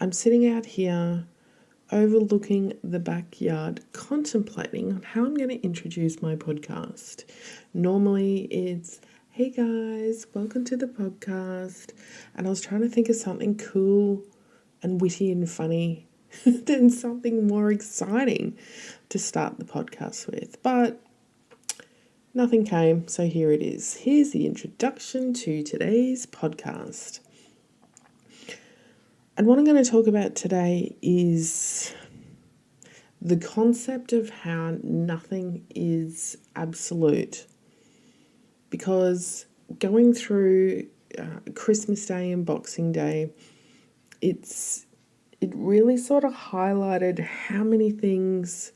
I'm sitting out here overlooking the backyard, contemplating on how I'm going to introduce my podcast. Normally it's, hey guys, welcome to the podcast. And I was trying to think of something cool and witty and funny than something more exciting to start the podcast with. But nothing came, so here it is. Here's the introduction to today's podcast. And what I'm going to talk about today is the concept of how nothing is absolute. Because going through Christmas Day and Boxing Day, it really sort of highlighted how many things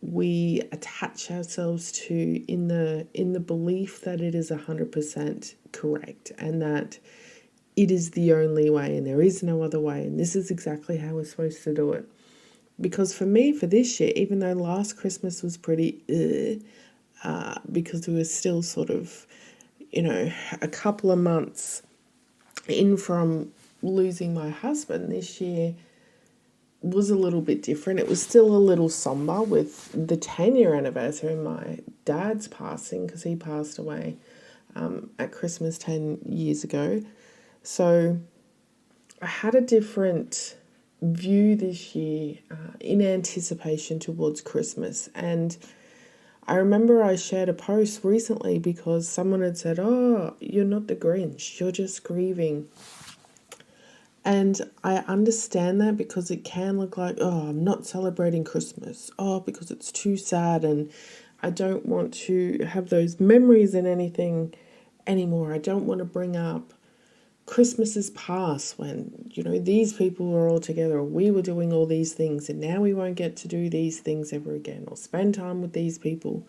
we attach ourselves to in the belief that it is 100% correct and that it is the only way and there is no other way and this is exactly how we're supposed to do it. Because for me, for this year, even though last Christmas was pretty because we were still sort of, a couple of months in from losing my husband, this year was a little bit different. It was still a little somber with the 10-year anniversary of my dad's passing, because he passed away at Christmas 10 years ago. So I had a different view this year in anticipation towards Christmas. And I remember I shared a post recently because someone had said, "Oh, you're not the Grinch, you're just grieving." And I understand that because it can look like, oh, I'm not celebrating Christmas. Oh, because it's too sad and I don't want to have those memories in anything anymore. I don't want to bring up Christmases past when, these people were all together, or we were doing all these things, and now we won't get to do these things ever again or spend time with these people.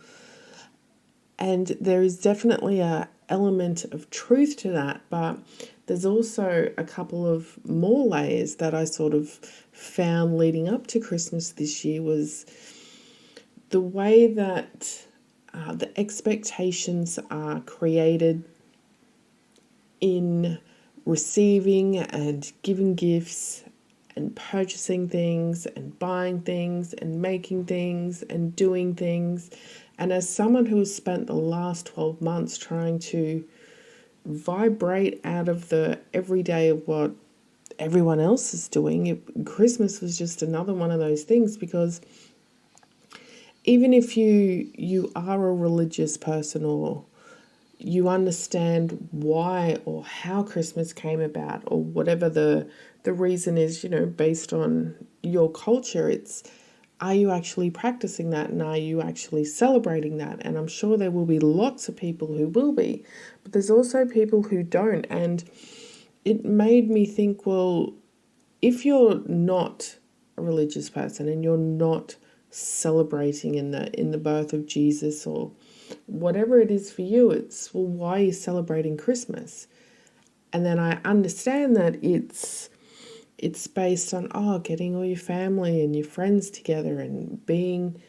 And there is definitely a element of truth to that, but there's also a couple of more layers that I sort of found leading up to Christmas this year was the way that the expectations are created in receiving and giving gifts and purchasing things and buying things and making things and doing things. And as someone who has spent the last 12 months trying to vibrate out of the everyday of what everyone else is doing, Christmas was just another one of those things, because even if you are a religious person or you understand why or how Christmas came about or whatever the reason is, based on your culture, it's, are you actually practicing that and are you actually celebrating that? And I'm sure there will be lots of people who will be, but there's also people who don't. And it made me think, well, if you're not a religious person and you're not celebrating in the birth of Jesus or whatever it is for you, it's, well, why are you celebrating Christmas? And then I understand that it's based on, getting all your family and your friends together and being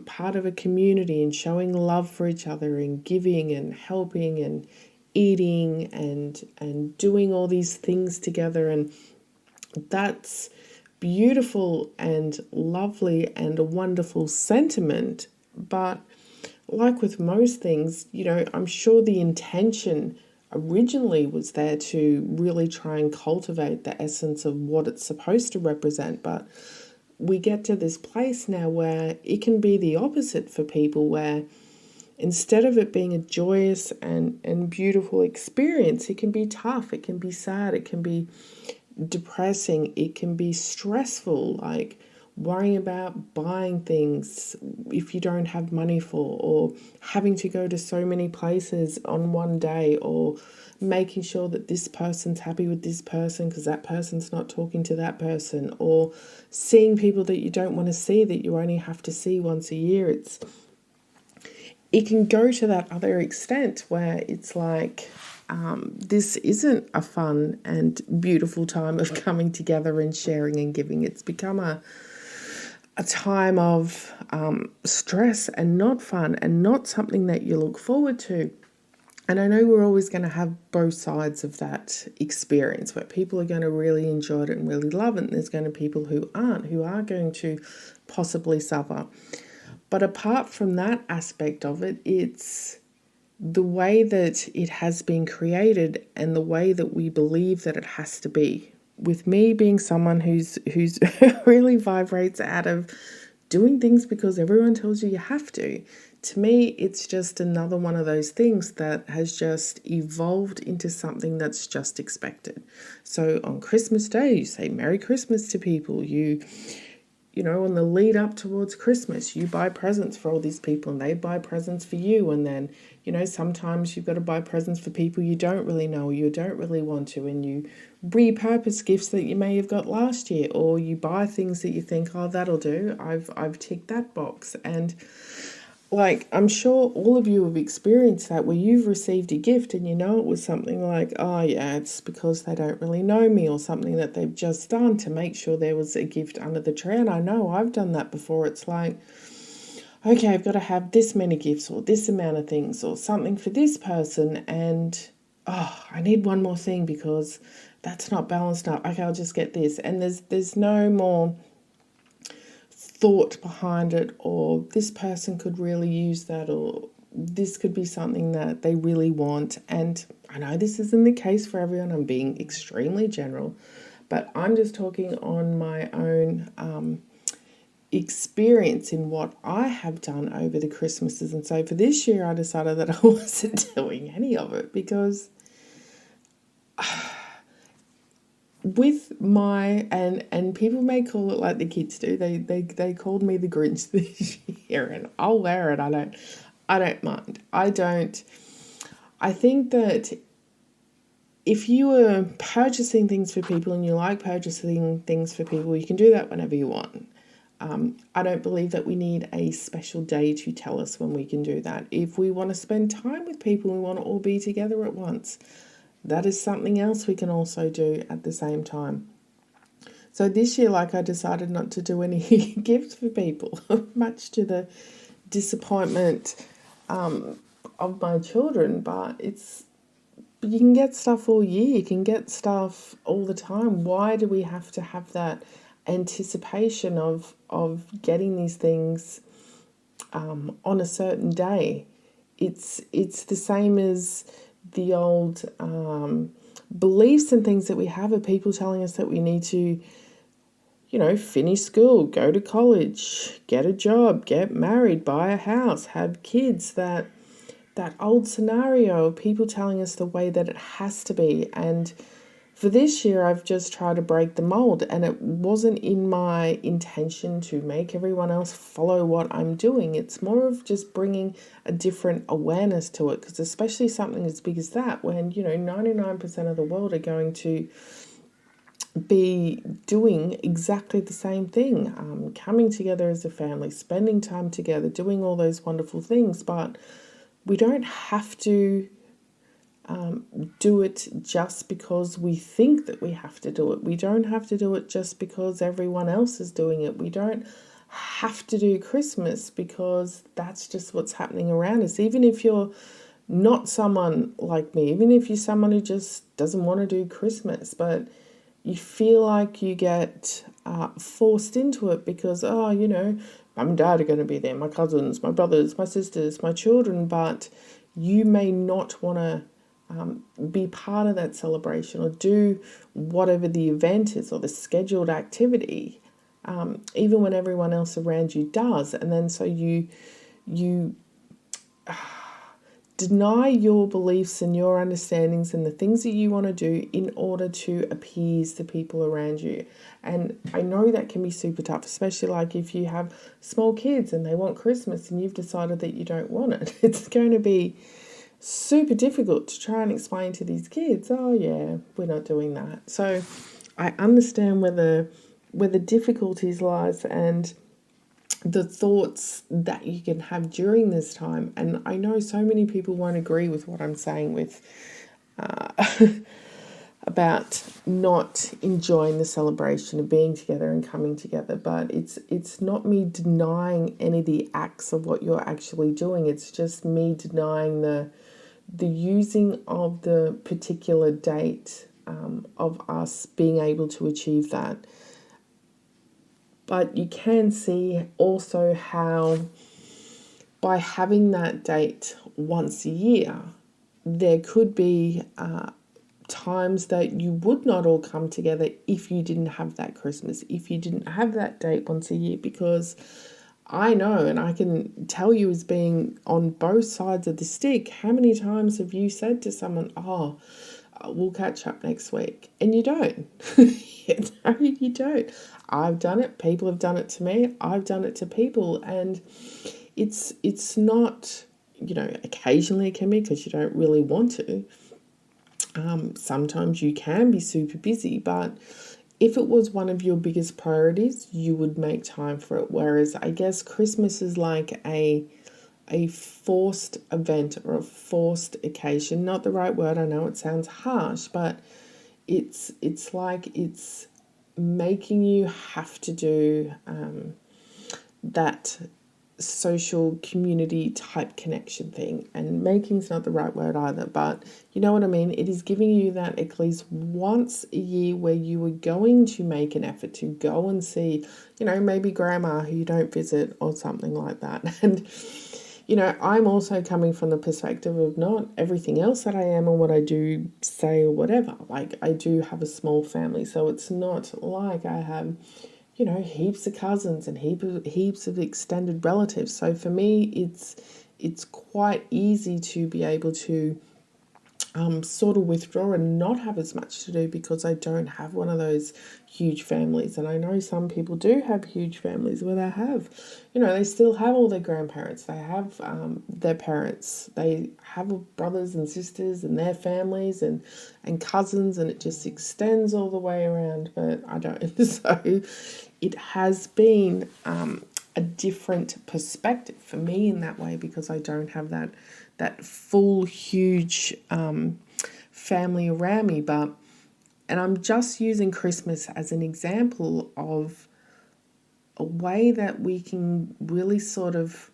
part of a community and showing love for each other and giving and helping and eating and doing all these things together. And that's beautiful and lovely and a wonderful sentiment. But like with most things, I'm sure the intention originally was there to really try and cultivate the essence of what it's supposed to represent. But we get to this place now where it can be the opposite for people, where instead of it being a joyous and beautiful experience, it can be tough, it can be sad, it can be depressing, it can be stressful, like worrying about buying things if you don't have money for, or having to go to so many places on one day, or making sure that this person's happy with this person because that person's not talking to that person, or seeing people that you don't want to see that you only have to see once a year. It can go to that other extent where it's like, this isn't a fun and beautiful time of coming together and sharing and giving. It's become a time of stress and not fun and not something that you look forward to. And I know we're always going to have both sides of that experience, where people are going to really enjoy it and really love it, and there's going to be people who aren't, who are going to possibly suffer. But apart from that aspect of it, it's the way that it has been created and the way that we believe that it has to be. With me being someone who's really vibrates out of doing things because everyone tells you you have to me, it's just another one of those things that has just evolved into something that's just expected. So on Christmas Day, you say Merry Christmas to people. You know, on the lead up towards Christmas, you buy presents for all these people and they buy presents for you. And then, you know, sometimes you've got to buy presents for people you don't really know or you don't really want to. And you repurpose gifts that you may have got last year, or you buy things that you think, oh, that'll do. I've ticked that box. And like, I'm sure all of you have experienced that, where you've received a gift and you know it was something like, oh yeah, it's because they don't really know me, or something that they've just done to make sure there was a gift under the tree. And I know I've done that before. It's like, okay, I've got to have this many gifts or this amount of things or something for this person, and oh, I need one more thing because that's not balanced up. Okay, I'll just get this. And there's no more thought behind it, or this person could really use that, or this could be something that they really want. And I know this isn't the case for everyone. I'm being extremely general, but I'm just talking on my own experience in what I have done over the Christmases. And so for this year, I decided that I wasn't doing any of it, because with my, and people may call it like the kids do, they called me the Grinch this year, and I'll wear it. I don't mind. I think that if you are purchasing things for people and you like purchasing things for people, you can do that whenever you want. I don't believe that we need a special day to tell us when we can do that. If we want to spend time with people, we want to all be together at once, that is something else we can also do at the same time. So this year, like, I decided not to do any gifts for people, much to the disappointment of my children. But you can get stuff all year. You can get stuff all the time. Why do we have to have that anticipation of getting these things on a certain day? It's the same as the old beliefs and things that we have of people telling us that we need to, you know, finish school, go to college, get a job, get married, buy a house, have kids. That old scenario of people telling us the way that it has to be. And for this year, I've just tried to break the mold, and it wasn't in my intention to make everyone else follow what I'm doing. It's more of just bringing a different awareness to it, because especially something as big as that, when, you know, 99% of the world are going to be doing exactly the same thing, coming together as a family, spending time together, doing all those wonderful things. But we don't have to do it just because we think that we have to do it. We don't have to do it just because everyone else is doing it. We don't have to do Christmas because that's just what's happening around us. Even if you're not someone like me, even if you're someone who just doesn't want to do Christmas, but you feel like you get forced into it because, oh, you know, mum and dad are going to be there, my cousins, my brothers, my sisters, my children, but you may not want to be part of that celebration or do whatever the event is or the scheduled activity, even when everyone else around you does. And then so you deny your beliefs and your understandings and the things that you want to do in order to appease the people around you. And I know that can be super tough, especially like if you have small kids and they want Christmas and you've decided that you don't want it. It's going to be super difficult to try and explain to these kids, oh yeah, we're not doing that. So I understand where the difficulties lies and the thoughts that you can have during this time. And I know so many people won't agree with what I'm saying with about not enjoying the celebration of being together and coming together, but it's not me denying any of the acts of what you're actually doing. It's just me denying the the using of the particular date of us being able to achieve that. But you can see also how by having that date once a year, there could be times that you would not all come together if you didn't have that Christmas, if you didn't have that date once a year, because I know, and I can tell you as being on both sides of the stick, how many times have you said to someone, oh, we'll catch up next week, and you don't. You don't. I've done it. People have done it to me. I've done it to people, and it's not, occasionally it can be because you don't really want to. Sometimes you can be super busy, but if it was one of your biggest priorities, you would make time for it. Whereas I guess Christmas is like a forced event or a forced occasion. Not the right word, I know it sounds harsh, but it's like it's making you have to do that social community type connection thing. And making's not the right word either, but you know what I mean. It is giving you that at least once a year where you are going to make an effort to go and see, maybe grandma who you don't visit or something like that. And I'm also coming from the perspective of not everything else that I am or what I do say or whatever. Like, I do have a small family, so it's not like I have heaps of cousins and heaps of extended relatives. So for me, it's quite easy to be able to sort of withdraw and not have as much to do because I don't have one of those huge families. And I know some people do have huge families where they have, they still have all their grandparents, they have their parents, they have brothers and sisters and their families and cousins, and it just extends all the way around. But I don't. So it has been a different perspective for me in that way because I don't have that full huge family around me. And I'm just using Christmas as an example of a way that we can really sort of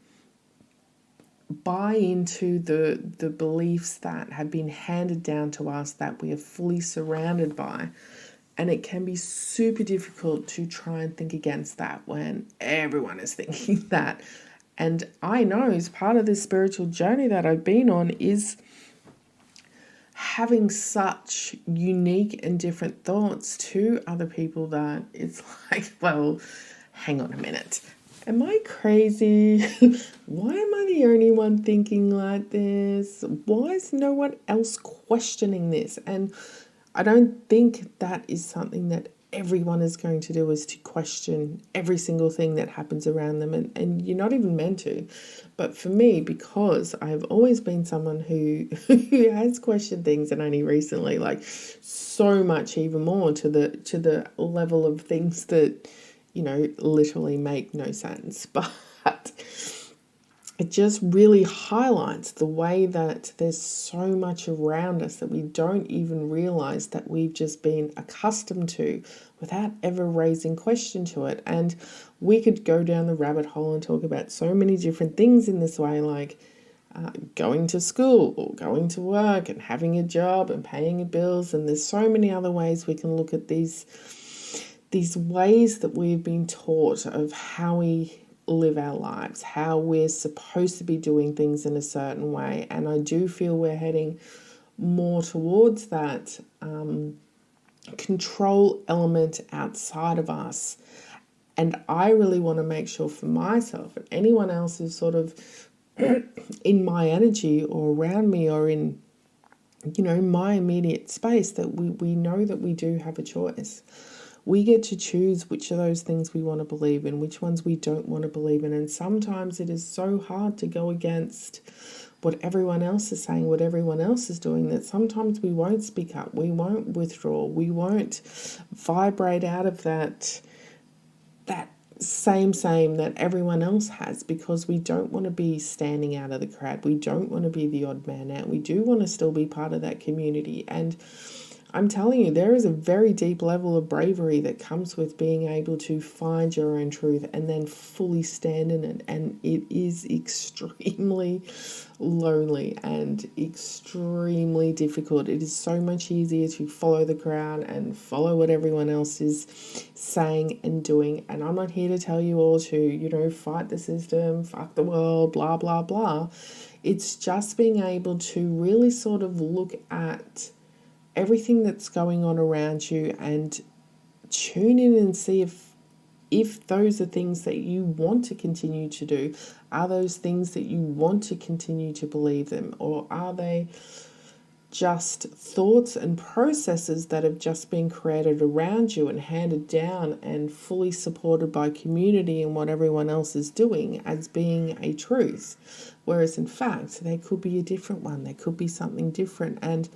buy into the beliefs that have been handed down to us, that we are fully surrounded by. And it can be super difficult to try and think against that when everyone is thinking that. And I know as part of this spiritual journey that I've been on is having such unique and different thoughts to other people that it's like, well, hang on a minute. Am I crazy? Why am I the only one thinking like this? Why is no one else questioning this? And I don't think that is something that everyone is going to do, is to question every single thing that happens around them. And you're not even meant to. But for me, because I've always been someone who has questioned things, and only recently, like so much even more to the level of things that, literally make no sense. But it just really highlights the way that there's so much around us that we don't even realize that we've just been accustomed to without ever raising question to it. And we could go down the rabbit hole and talk about so many different things in this way, like going to school or going to work and having a job and paying your bills. And there's so many other ways we can look at these ways that we've been taught of how we live our lives, how we're supposed to be doing things in a certain way. And I do feel we're heading more towards that control element outside of us. And I really want to make sure for myself and anyone else who's sort of in my energy or around me or in, my immediate space, that we know that we do have a choice. We get to choose which of those things we want to believe in, which ones we don't want to believe in. And sometimes it is so hard to go against what everyone else is saying, what everyone else is doing, that sometimes we won't speak up, we won't withdraw, we won't vibrate out of that same that everyone else has, because we don't want to be standing out of the crowd. We don't want to be the odd man out. We do want to still be part of that community. And I'm telling you, there is a very deep level of bravery that comes with being able to find your own truth and then fully stand in it. And it is extremely lonely and extremely difficult. It is so much easier to follow the crowd and follow what everyone else is saying and doing. And I'm not here to tell you all to, fight the system, fuck the world, blah, blah, blah. It's just being able to really sort of look at everything that's going on around you and tune in and see if those are things that you want to continue to do. Are those things that you want to continue to believe them, or are they just thoughts and processes that have just been created around you and handed down and fully supported by community and what everyone else is doing as being a truth, whereas in fact there could be a different one, there could be something different. And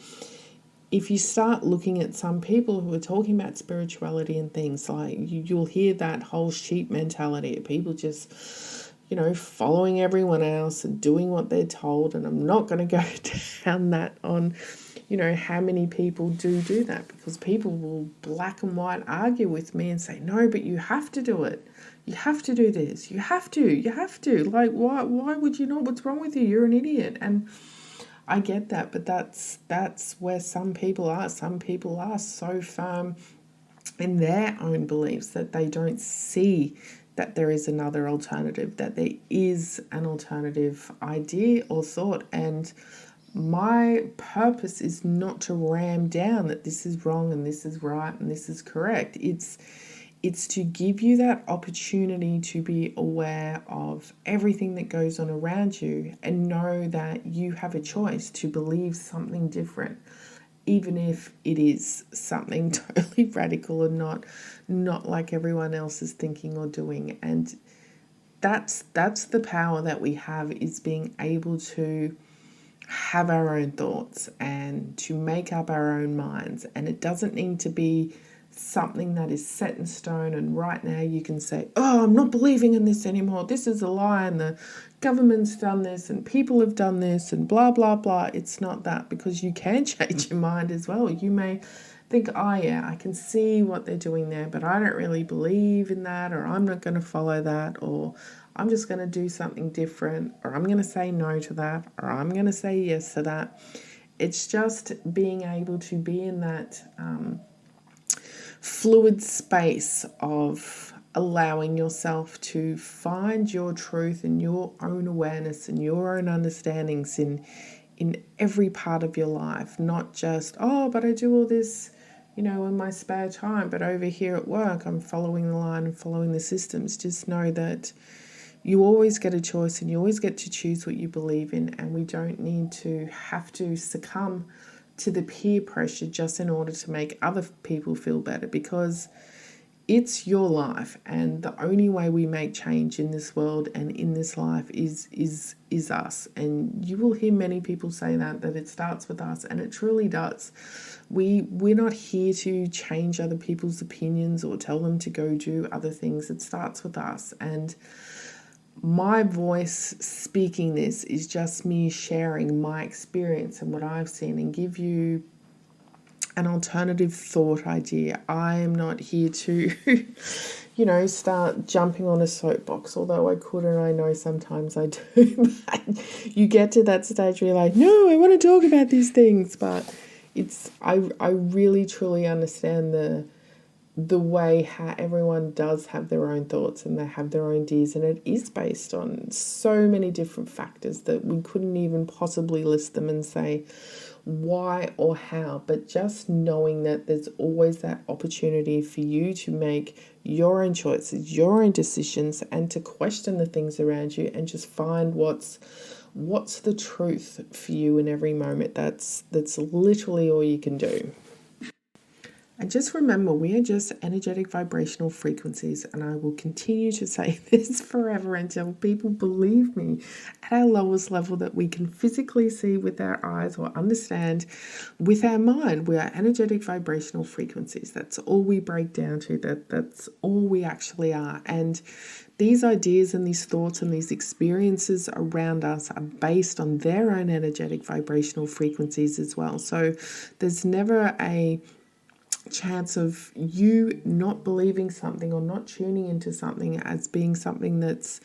if you start looking at some people who are talking about spirituality and things, like you'll hear that whole sheep mentality of people just, following everyone else and doing what they're told. And I'm not going to go down that on, how many people do that, because people will black and white argue with me and say, no, but you have to do it. You have to do this. You have to. Like, why would you not? What's wrong with you? You're an idiot. And I get that, but that's where some people are. Some people are so firm in their own beliefs that they don't see that there is another alternative, that there is an alternative idea or thought. And my purpose is not to ram down that this is wrong and this is right and this is correct. It's to give you that opportunity to be aware of everything that goes on around you and know that you have a choice to believe something different, even if it is something totally radical and not like everyone else is thinking or doing. And that's the power that we have, is being able to have our own thoughts and to make up our own minds. And it doesn't need to be something that is set in stone and right now you can say, oh, I'm not believing in this anymore, this is a lie and the government's done this and people have done this and blah blah blah. It's not that, because you can change your mind as well. You may think, oh yeah, I can see what they're doing there, but I don't really believe in that, or I'm not going to follow that, or I'm just going to do something different, or I'm going to say no to that, or I'm going to say yes to that. It's just being able to be in that fluid space of allowing yourself to find your truth and your own awareness and your own understandings in every part of your life. Not just, oh, but I do all this, in my spare time, but over here at work I'm following the line and following the systems. Just know that you always get a choice and you always get to choose what you believe in, and we don't need to have to succumb to the peer pressure just in order to make other people feel better, because it's your life, and the only way we make change in this world and in this life is us. And you will hear many people say that it starts with us, and it truly does. We're not here to change other people's opinions or tell them to go do other things. It starts with us. And my voice speaking this is just me sharing my experience and what I've seen, and give you an alternative thought idea. I am not here to, start jumping on a soapbox, although I could, and I know sometimes I do. But you get to that stage where you're like, no, I want to talk about these things. But I really truly understand the way how everyone does have their own thoughts and they have their own ideas, and it is based on so many different factors that we couldn't even possibly list them and say why or how. But just knowing that there's always that opportunity for you to make your own choices, your own decisions, and to question the things around you and just find what's the truth for you in every moment. That's literally all you can do. And just remember, we are just energetic vibrational frequencies, and I will continue to say this forever until people believe me at our lowest level that we can physically see with our eyes or understand with our mind. We are energetic vibrational frequencies. That's all we break down to. That's all we actually are. And these ideas and these thoughts and these experiences around us are based on their own energetic vibrational frequencies as well. So there's never a chance of you not believing something or not tuning into something as being something that's,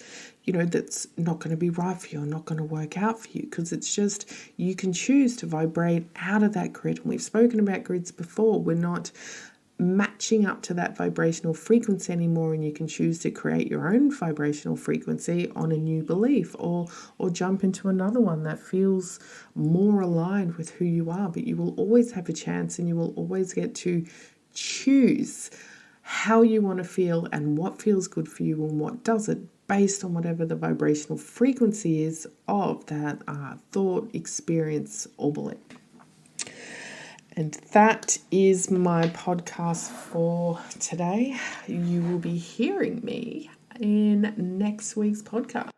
that's not going to be right for you or not going to work out for you, because it's just, you can choose to vibrate out of that grid. And we've spoken about grids before. We're not matching up to that vibrational frequency anymore, and you can choose to create your own vibrational frequency on a new belief, or jump into another one that feels more aligned with who you are. But you will always have a chance, and you will always get to choose how you want to feel and what feels good for you and what doesn't, based on whatever the vibrational frequency is of that thought, experience, or belief. And that is my podcast for today. You will be hearing me in next week's podcast.